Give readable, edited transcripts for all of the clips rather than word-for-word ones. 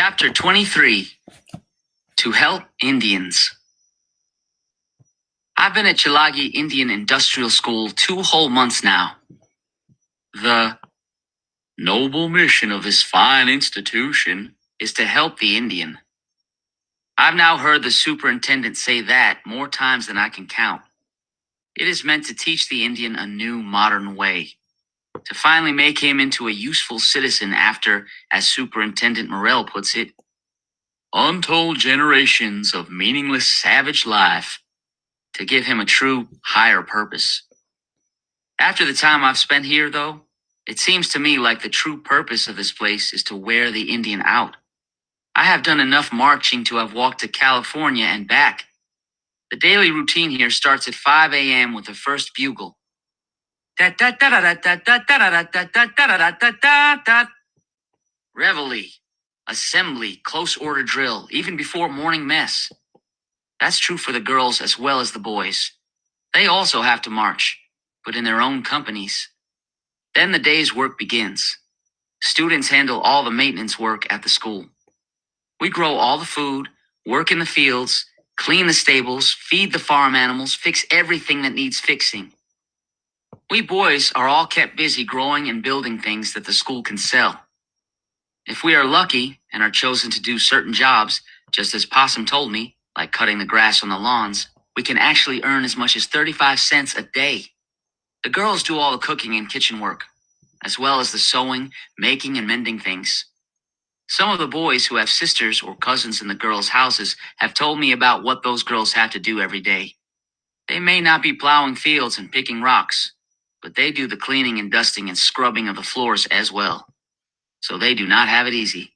Chapter 23. To Help Indians. I've been at Chilagi Indian Industrial School 2 whole months now. The noble mission of this fine institution is to help the Indian. I've now heard the superintendent say that more times than I can count. It is meant to teach the Indian a new modern way, to finally make him into a useful citizen after, as Superintendent Morell puts it, untold generations of meaningless savage life, to give him a true higher purpose. After the time I've spent here, though, it seems to me like the true purpose of this place is to wear the Indian out. I have done enough marching to have walked to California and back. The daily routine here starts at 5 a.m. with the first bugle. Reveille, assembly, close order drill, even before morning mess. That's true for the girls as well as the boys. They also have to march, but in their own companies. Then the day's work begins. Students handle all the maintenance work at the school. We grow all the food, work in the fields, clean the stables, feed the farm animals, fix everything that needs fixing. We boys are all kept busy growing and building things that the school can sell. If we are lucky and are chosen to do certain jobs, just as Possum told me, like cutting the grass on the lawns, we can actually earn as much as 35 cents a day. The girls do all the cooking and kitchen work, as well as the sewing, making, and mending things. Some of the boys who have sisters or cousins in the girls' houses have told me about what those girls have to do every day. They may not be plowing fields and picking rocks, but they do the cleaning and dusting and scrubbing of the floors as well. So they do not have it easy.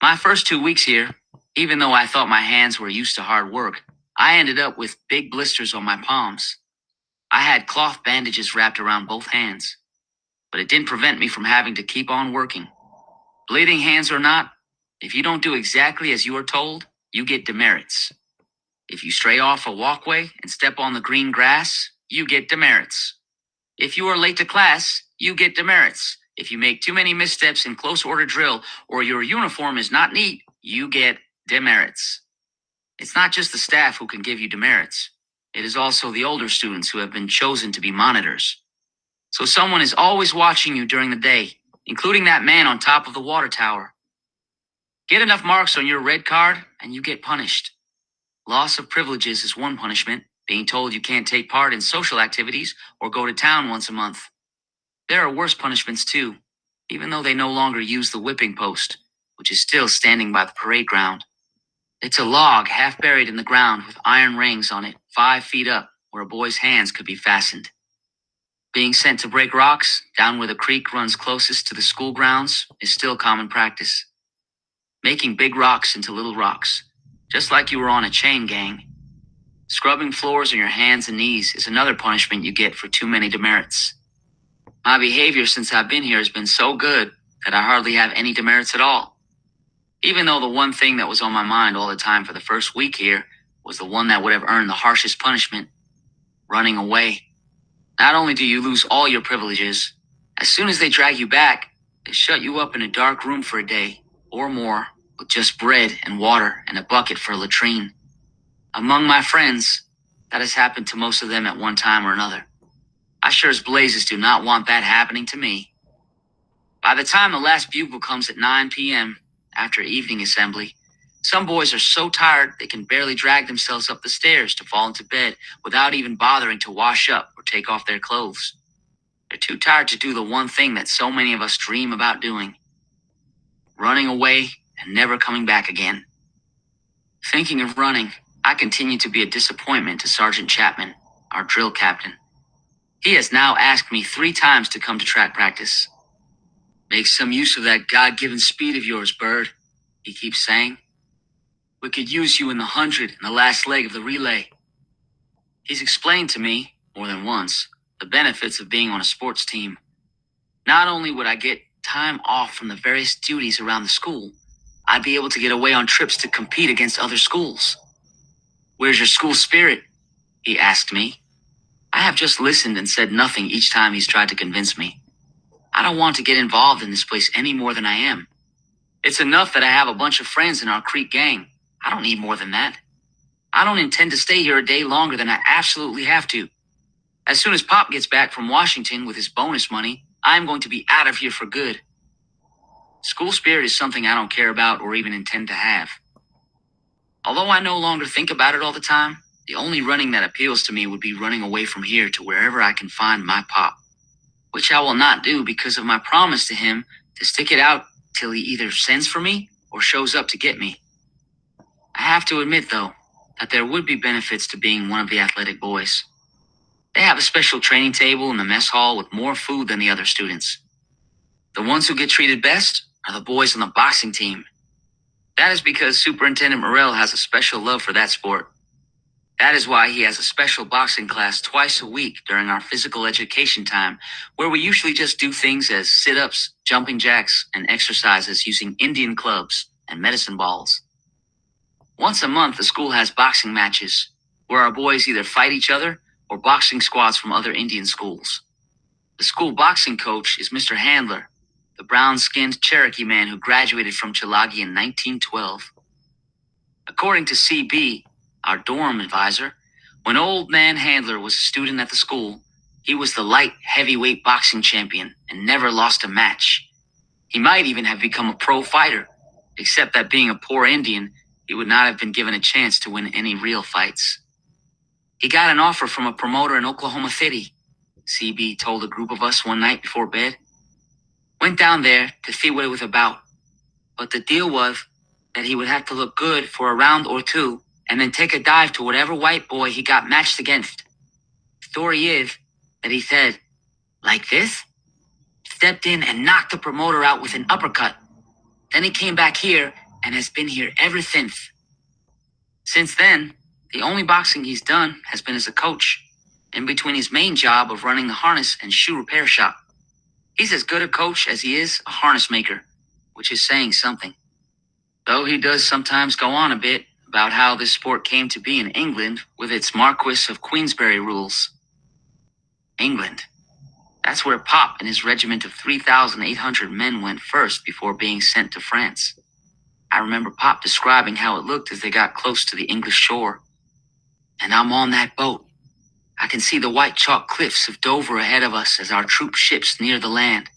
My first 2 weeks here, even though I thought my hands were used to hard work, I ended up with big blisters on my palms. I had cloth bandages wrapped around both hands, but it didn't prevent me from having to keep on working. Bleeding hands or not, if you don't do exactly as you are told, you get demerits. If you stray off a walkway and step on the green grass, you get demerits. If you are late to class, you get demerits. If you make too many missteps in close order drill or your uniform is not neat, you get demerits. It's not just the staff who can give you demerits. It is also the older students who have been chosen to be monitors. So someone is always watching you during the day, including that man on top of the water tower. Get enough marks on your red card and you get punished. Loss of privileges is one punishment, being told you can't take part in social activities or go to town once a month. There are worse punishments too, even though they no longer use the whipping post, which is still standing by the parade ground. It's a log half buried in the ground with iron rings on it 5 feet up where a boy's hands could be fastened. Being sent to break rocks down where the creek runs closest to the school grounds is still common practice. Making big rocks into little rocks, just like you were on a chain gang. Scrubbing floors on your hands and knees is another punishment you get for too many demerits. My behavior since I've been here has been so good that I hardly have any demerits at all. Even though the one thing that was on my mind all the time for the first week here was the one that would have earned the harshest punishment, running away. Not only do you lose all your privileges, as soon as they drag you back, they shut you up in a dark room for a day or more with just bread and water and a bucket for a latrine. Among my friends, that has happened to most of them at one time or another. I sure as blazes do not want that happening to me. By the time the last bugle comes at 9 p.m., after evening assembly, some boys are so tired they can barely drag themselves up the stairs to fall into bed without even bothering to wash up or take off their clothes. They're too tired to do the one thing that so many of us dream about doing: running away and never coming back again. Thinking of running, I continue to be a disappointment to Sergeant Chapman, our drill captain. He has now asked me 3 times to come to track practice. Make some use of that God-given speed of yours, Bird, he keeps saying. We could use you in the 100 in the last leg of the relay. He's explained to me, more than once, the benefits of being on a sports team. Not only would I get time off from the various duties around the school, I'd be able to get away on trips to compete against other schools. Where's your school spirit? He asked me. I have just listened and said nothing each time he's tried to convince me. I don't want to get involved in this place any more than I am. It's enough that I have a bunch of friends in our Creek gang. I don't need more than that. I don't intend to stay here a day longer than I absolutely have to. As soon as Pop gets back from Washington with his bonus money, I'm going to be out of here for good. School spirit is something I don't care about or even intend to have. Although I no longer think about it all the time, the only running that appeals to me would be running away from here to wherever I can find my Pop, which I will not do because of my promise to him to stick it out till he either sends for me or shows up to get me. I have to admit, though, that there would be benefits to being one of the athletic boys. They have a special training table in the mess hall with more food than the other students. The ones who get treated best are the boys on the boxing team. That is because Superintendent Morrell has a special love for that sport. That is why he has a special boxing class twice a week during our physical education time, where we usually just do things as sit-ups, jumping jacks, and exercises using Indian clubs and medicine balls. Once a month, the school has boxing matches, where our boys either fight each other or boxing squads from other Indian schools. The school boxing coach is Mr. Handler, the brown-skinned Cherokee man who graduated from Chilagi in 1912. According to CB, our dorm advisor, when old man Handler was a student at the school, he was the light heavyweight boxing champion and never lost a match. He might even have become a pro fighter, except that being a poor Indian, he would not have been given a chance to win any real fights. He got an offer from a promoter in Oklahoma City, CB told a group of us one night before bed. Went down there to see what it was about. But the deal was that he would have to look good for a round or two and then take a dive to whatever white boy he got matched against. Story is that he said, like this, stepped in and knocked the promoter out with an uppercut. Then he came back here and has been here ever since. Since then, the only boxing he's done has been as a coach, in between his main job of running the harness and shoe repair shop. He's as good a coach as he is a harness maker, which is saying something. Though he does sometimes go on a bit about how this sport came to be in England with its Marquis of Queensberry rules. England. That's where Pop and his regiment of 3,800 men went first before being sent to France. I remember Pop describing how it looked as they got close to the English shore. And I'm on that boat. I can see the white chalk cliffs of Dover ahead of us as our troop ships near the land.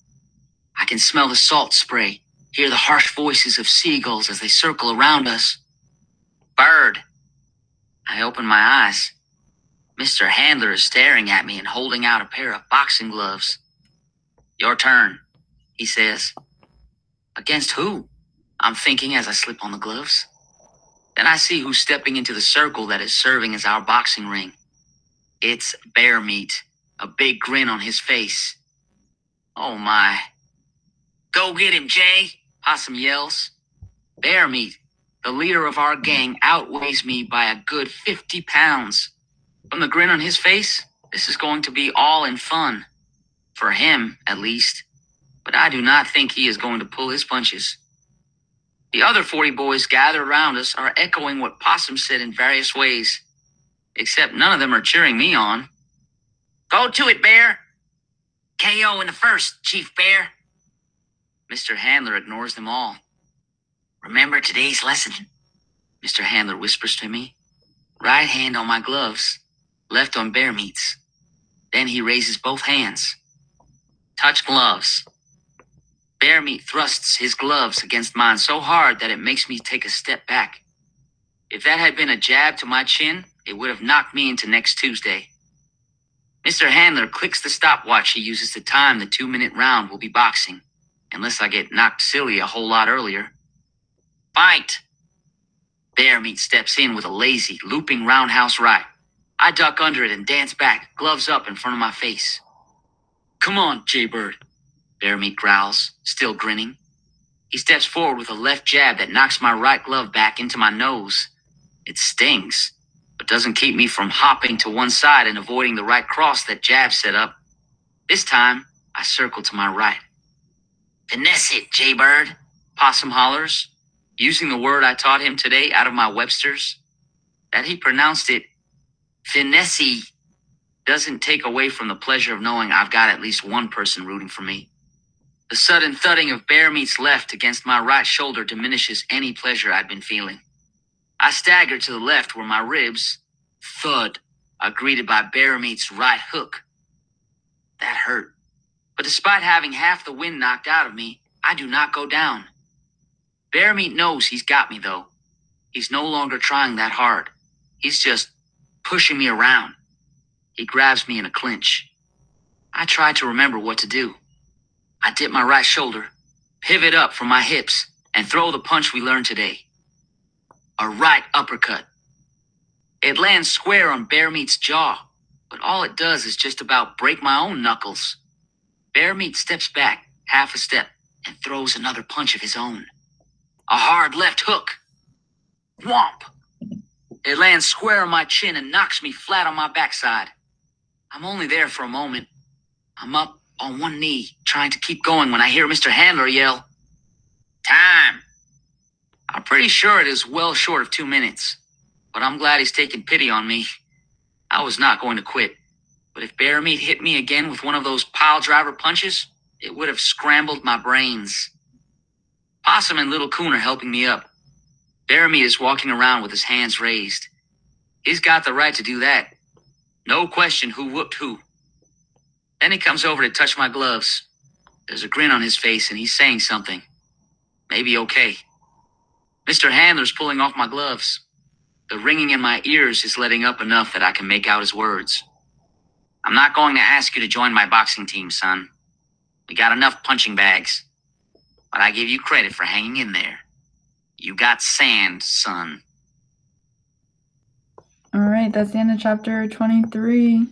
I can smell the salt spray, hear the harsh voices of seagulls as they circle around us. Bird. I open my eyes. Mr. Handler is staring at me and holding out a pair of boxing gloves. Your turn, he says. Against who? I'm thinking as I slip on the gloves. Then I see who's stepping into the circle that is serving as our boxing ring. It's Bear Meat, a big grin on his face. Oh my. Go get him, Jay, Possum yells. Bear Meat, the leader of our gang, outweighs me by a good 50 pounds. From the grin on his face, this is going to be all in fun. For him, at least. But I do not think he is going to pull his punches. The other 40 boys gathered around us are echoing what Possum said in various ways. Except none of them are cheering me on. Go to it, Bear. KO in the first, Chief Bear. Mr. Handler ignores them all. Remember today's lesson? Mr. Handler whispers to me. Right hand on my gloves, left on Bear Meat's. Then he raises both hands. Touch gloves. Bear Meat thrusts his gloves against mine so hard that it makes me take a step back. If that had been a jab to my chin, it would have knocked me into next Tuesday. Mr. Handler clicks the stopwatch he uses to time the 2-minute round we'll be boxing, unless I get knocked silly a whole lot earlier. Fight! Bear Meat steps in with a lazy, looping roundhouse right. I duck under it and dance back, gloves up in front of my face. Come on, Jaybird, Bear Meat growls, still grinning. He steps forward with a left jab that knocks my right glove back into my nose. It stings, but doesn't keep me from hopping to one side and avoiding the right cross that jab set up. This time, I circle to my right. Finesse it, Jaybird, Possum hollers, using the word I taught him today out of my Webster's. That he pronounced it finesse doesn't take away from the pleasure of knowing I've got at least one person rooting for me. The sudden thudding of bear meat's left against my right shoulder diminishes any pleasure I'd been feeling. I stagger to the left where my ribs, thud, are greeted by bear meat's right hook. That hurt. But despite having half the wind knocked out of me, I do not go down. Bear meat knows he's got me, though. He's no longer trying that hard. He's just pushing me around. He grabs me in a clinch. I try to remember what to do. I dip my right shoulder, pivot up from my hips, and throw the punch we learned today. A right uppercut. It lands square on Bear Meat's jaw, but all it does is just about break my own knuckles. Bear Meat steps back half a step and throws another punch of his own. A hard left hook. Whomp! It lands square on my chin and knocks me flat on my backside. I'm only there for a moment. I'm up on one knee, trying to keep going when I hear Mr. Handler yell, "Time!" I'm pretty sure it is well short of 2 minutes, but I'm glad he's taking pity on me. I was not going to quit, but if Bear Meat hit me again with one of those pile driver punches, it would have scrambled my brains. Possum and Little Coon are helping me up. Bear Meat is walking around with his hands raised. He's got the right to do that. No question who whooped who. Then he comes over to touch my gloves. There's a grin on his face and he's saying something. Maybe okay. Mr. Handler's pulling off my gloves. The ringing in my ears is letting up enough that I can make out his words. "I'm not going to ask you to join my boxing team, son. We got enough punching bags. But I give you credit for hanging in there. You got sand, son." All right, that's the end of chapter 23.